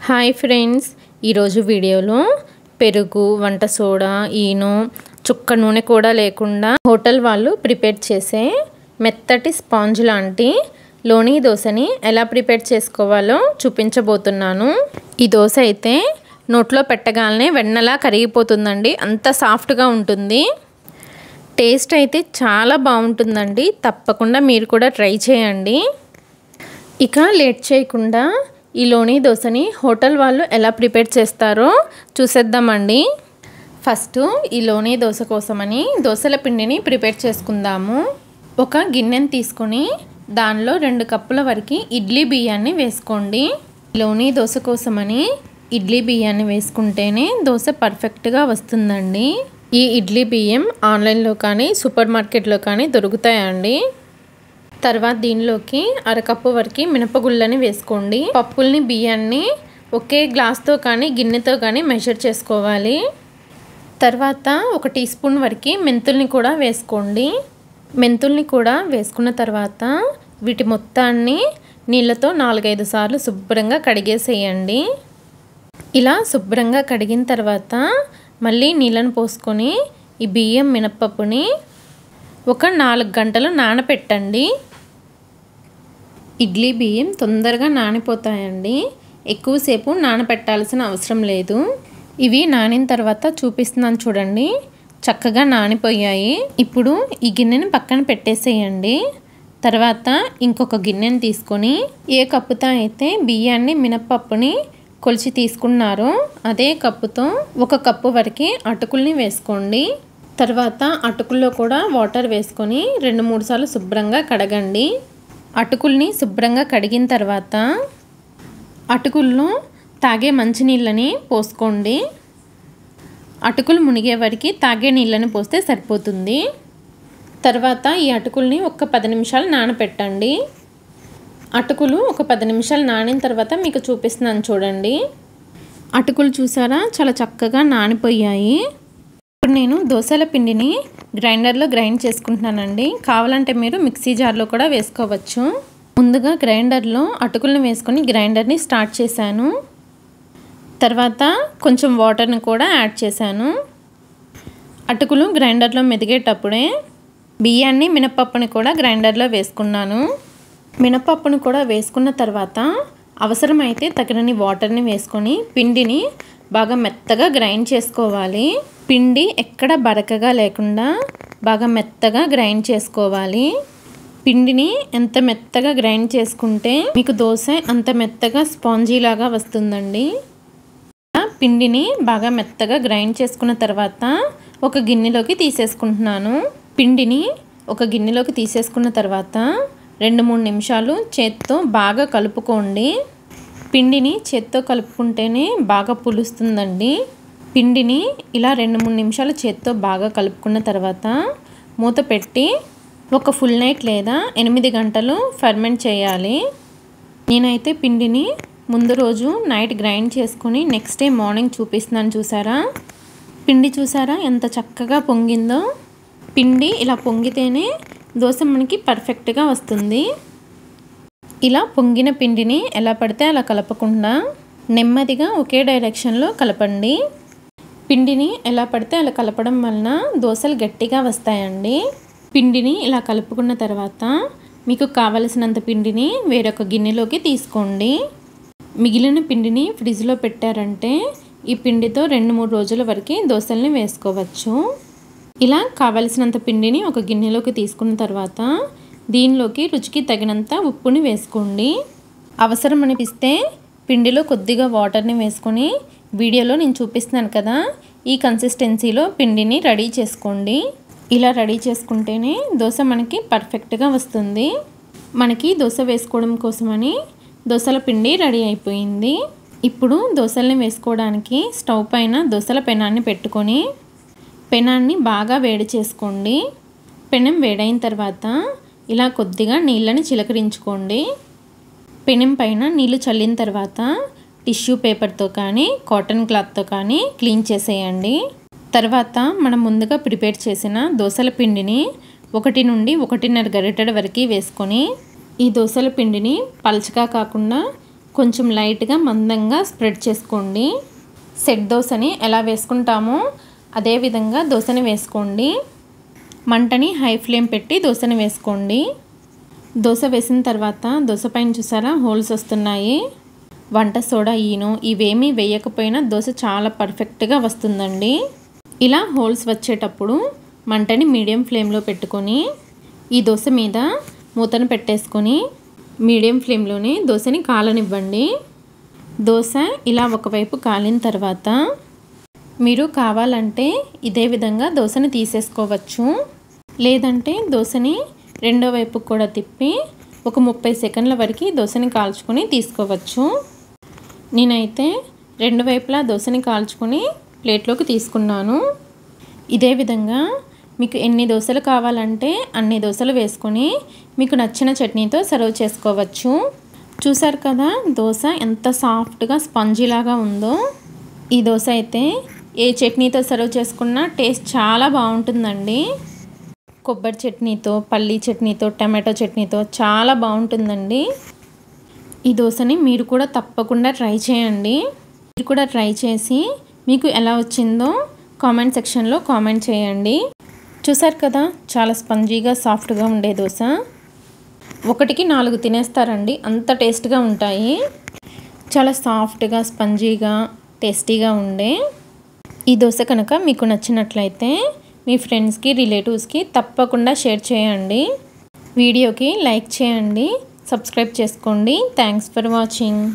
Hi friends, ఈరోజు వీడియోలో పెరుగు, వంట సోడా, ఈనో, చుక్క నూనె కూడా లేకుండా హోటల్ వాళ్ళు ప్రిపేర్ చేసే మెత్తటి స్పాంజ్ లాంటి లోనీ దోశని ఎలా ప్రిపేర్ చేసుకోవాలో చూపించబోతున్నాను. ఈ దోశ అయితే నోట్లో పెట్టగానే వెన్నలా కరిగిపోతుందండి. అంత సాఫ్ట్గా ఉంటుంది. టేస్ట్ అయితే చాలా బాగుంటుందండి. తప్పకుండా మీరు కూడా ట్రై చేయండి. ఇక లేట్ చేయకుండా ఈ లోనీ దోశని హోటల్ వాళ్ళు ఎలా ప్రిపేర్ చేస్తారో చూసేద్దామండి. ఫస్ట్ ఈ లోనీ దోశ కోసమని దోశల పిండిని ప్రిపేర్ చేసుకుందాము. ఒక గిన్నెని తీసుకొని దానిలో 2 కప్పుల వరకు ఇడ్లీ బియ్యాన్ని వేసుకోండి. లోనీ దోశ కోసమని ఇడ్లీ బియ్యాన్ని వేసుకుంటేనే దోశ పర్ఫెక్ట్గా వస్తుందండి. ఈ ఇడ్లీ బియ్యం ఆన్లైన్లో కానీ సూపర్ మార్కెట్లో కానీ దొరుకుతాయండి. తర్వాత దీనిలోకి 1/2 కప్పు వరకు మినపగుళ్ళని వేసుకోండి. పప్పుల్ని, బియ్యాన్ని ఒకే గ్లాస్తో కానీ గిన్నెతో కానీ మెజర్ చేసుకోవాలి. తర్వాత 1 టీ స్పూన్ వరకు మెంతుల్ని కూడా వేసుకోండి. మెంతుల్ని కూడా వేసుకున్న తర్వాత వీటి మొత్తాన్ని నీళ్ళతో 4-5 సార్లు శుభ్రంగా కడిగేసేయండి. ఇలా శుభ్రంగా కడిగిన తర్వాత మళ్ళీ నీళ్ళను పోసుకొని ఈ బియ్యం, మినపప్పుని ఒక 4 గంటలు నానపెట్టండి. ఇడ్లీ బియ్యం తొందరగా నానిపోతాయండి. ఎక్కువసేపు నానపెట్టాల్సిన అవసరం లేదు. ఇవి నానిన తర్వాత చూపిస్తున్నాను చూడండి, చక్కగా నానిపోయాయి. ఇప్పుడు ఈ గిన్నెని పక్కన పెట్టేసేయండి. తర్వాత ఇంకొక గిన్నెని తీసుకొని ఏ కప్పుతో అయితే బియ్యాన్ని, మినపప్పుని కొలిచి తీసుకున్నారో అదే కప్పుతో 1 కప్పు వరకు అటుకుల్ని వేసుకోండి. తర్వాత అటుకుల్లో కూడా వాటర్ వేసుకొని 2-3 సార్లు శుభ్రంగా కడగండి. అటుకుల్ని శుభ్రంగా కడిగిన తర్వాత అటుకుల్లో తాగే మంచినీళ్ళని పోసుకోండి. అటుకులు మునిగే వరకు తాగే నీళ్ళని పోస్తే సరిపోతుంది. తర్వాత ఈ అటుకుల్ని ఒక 10 నిమిషాలు నానపెట్టండి. అటుకులు ఒక 10 నిమిషాలు నానిన తర్వాత మీకు చూపిస్తున్నాను చూడండి. అటుకులు చూసారా, చాలా చక్కగా నానిపోయాయి. ఇప్పుడు నేను దోశల పిండిని గ్రైండర్లో గ్రైండ్ చేసుకుంటున్నానండి. కావాలంటే మీరు మిక్సీ జార్లో కూడా వేసుకోవచ్చు. ముందుగా గ్రైండర్లో అటుకులను వేసుకొని గ్రైండర్ని స్టార్ట్ చేశాను. తర్వాత కొంచెం వాటర్ని కూడా యాడ్ చేశాను. అటుకులు గ్రైండర్లో మెదిగేటప్పుడే బియ్యాన్ని, మినపప్పుని కూడా గ్రైండర్లో వేసుకున్నాను. మినపప్పును కూడా వేసుకున్న తర్వాత అవసరమైతే తగినన్ని వాటర్ని వేసుకొని పిండిని బాగా మెత్తగా గ్రైండ్ చేసుకోవాలి. పిండి ఎక్కడ బరకగా లేకుండా బాగా మెత్తగా గ్రైండ్ చేసుకోవాలి. పిండిని ఎంత మెత్తగా గ్రైండ్ చేసుకుంటే మీకు దోశ అంత మెత్తగా స్పాంజీ లాగా వస్తుందండి. పిండిని బాగా మెత్తగా గ్రైండ్ చేసుకున్న తర్వాత ఒక గిన్నెలోకి తీసేసుకుంటున్నాను. పిండిని ఒక గిన్నెలోకి తీసేసుకున్న తర్వాత 2-3 నిమిషాలు చేత్తో బాగా కలుపుకోండి. పిండిని చేత్తో కలుపుకుంటేనే బాగా పులుస్తుందండి. పిండిని ఇలా 2-3 నిమిషాలు చేత్తో బాగా కలుపుకున్న తర్వాత మూత పెట్టి ఒక ఫుల్ నైట్ లేదా 8 గంటలు ఫర్మెంట్ చేయాలి. నేనైతే పిండిని ముందు రోజు నైట్ గ్రైండ్ చేసుకొని నెక్స్ట్ డే మార్నింగ్ చూపిస్తున్నాను. చూసారా, పిండి చూసారా ఎంత చక్కగా పొంగిందో. పిండి ఇలా పొంగితేనే దోశ మనకి పర్ఫెక్ట్గా వస్తుంది. ఇలా పొంగిన పిండిని ఎలా పడితే అలా కలపకుండా నెమ్మదిగా ఒకే డైరెక్షన్లో కలపండి. పిండిని ఎలా పడితే అలా కలపడం వలన దోశలు గట్టిగా వస్తాయండి. పిండిని ఇలా కలుపుకున్న తర్వాత మీకు కావలసినంత పిండిని వేరొక గిన్నెలోకి తీసుకోండి. మిగిలిన పిండిని ఫ్రిడ్జ్లో పెట్టారంటే ఈ పిండితో 2-3 రోజుల వరకు దోశల్ని వేసుకోవచ్చు. ఇలా కావలసినంత పిండిని ఒక గిన్నెలోకి తీసుకున్న తర్వాత దీనిలోకి రుచికి తగినంత ఉప్పుని వేసుకోండి. అవసరం అనిపిస్తే పిండిలో కొద్దిగా వాటర్ని వేసుకొని వీడియోలో నేను చూపిస్తున్నాను కదా, ఈ కన్సిస్టెన్సీలో పిండిని రెడీ చేసుకోండి. ఇలా రెడీ చేసుకుంటేనే దోశ మనకి పర్ఫెక్ట్గా వస్తుంది. మనకి దోశ వేసుకోవడం కోసమని దోశల పిండి రెడీ అయిపోయింది. ఇప్పుడు దోశల్ని వేసుకోవడానికి స్టవ్ పైన దోశల పెనాన్ని పెట్టుకొని పెనాన్ని బాగా వేడి చేసుకోండి. పెనం వేడైన తర్వాత ఇలా కొద్దిగా నీళ్ళని చిలకరించుకోండి. పెనం పైన నీళ్ళు చల్లిన తర్వాత టిష్యూ పేపర్తో కానీ కాటన్ క్లాత్తో కానీ క్లీన్ చేసేయండి. తర్వాత మనం ముందుగా ప్రిపేర్ చేసిన దోశల పిండిని 1 నుండి 1.5 గరిటెల వరకు వేసుకొని ఈ దోశల పిండిని పలచగా కాకుండా కొంచెం లైట్గా మందంగా స్ప్రెడ్ చేసుకోండి. సెట్ దోశని ఎలా వేసుకుంటామో అదే విధంగా దోశని వేసుకోండి. మంటని హై ఫ్లేమ్ పెట్టి దోశని వేసుకోండి. దోశ వేసిన తర్వాత దోశ పైన చూసారా హోల్స్ వస్తున్నాయి. వంట సోడా ఈనో ఇవేమీ వేయకపోయినా దోశ చాలా పర్ఫెక్ట్గా వస్తుందండి. ఇలా హోల్స్ వచ్చేటప్పుడు మంటని మీడియం ఫ్లేమ్లో పెట్టుకొని ఈ దోశ మీద మూతను పెట్టేసుకొని మీడియం ఫ్లేమ్లోనే దోశని కాలనివ్వండి. దోశ ఇలా ఒకవైపు కాలిన తర్వాత మీరు కావాలంటే ఇదే విధంగా దోశని తీసేసుకోవచ్చు. లేదంటే దోశని రెండో వైపుకు కూడా తిప్పి ఒక 30 సెకండ్ల వరకు దోశని కాల్చుకొని తీసుకోవచ్చు. నేనైతే రెండు వైపులా దోశని కాల్చుకొని ప్లేట్లోకి తీసుకున్నాను. ఇదే విధంగా మీకు ఎన్ని దోశలు కావాలంటే అన్ని దోశలు వేసుకొని మీకు నచ్చిన చట్నీతో సర్వ్ చేసుకోవచ్చు. చూసారు కదా దోశ ఎంత సాఫ్ట్గా స్పాంజీలాగా ఉందో. ఈ దోశ అయితే ఏ చట్నీతో సర్వ్ చేసుకున్నా టేస్ట్ చాలా బాగుంటుందండి. కొబ్బరి చట్నీతో, పల్లీ చట్నీతో, టమాటో చట్నీతో చాలా బాగుంటుందండి. ఈ దోశని మీరు కూడా తప్పకుండా ట్రై చేయండి. మీరు కూడా ట్రై చేసి మీకు ఎలా వచ్చిందో కామెంట్ సెక్షన్లో కామెంట్ చేయండి. చూసారు కదా చాలా స్పంజీగా సాఫ్ట్గా ఉండే దోశ. 1కి 4 తినేస్తారండి, అంత టేస్ట్గా ఉంటాయి. చాలా సాఫ్ట్గా స్పంజీగా టేస్టీగా ఉండే ఈ దోశ కనుక మీకు నచ్చినట్లయితే మీ ఫ్రెండ్స్కి, రిలేటివ్స్కి తప్పకుండా షేర్ చేయండి. వీడియోకి లైక్ చేయండి, సబ్స్క్రైబ్ చేసుకోండి. Thanks for watching.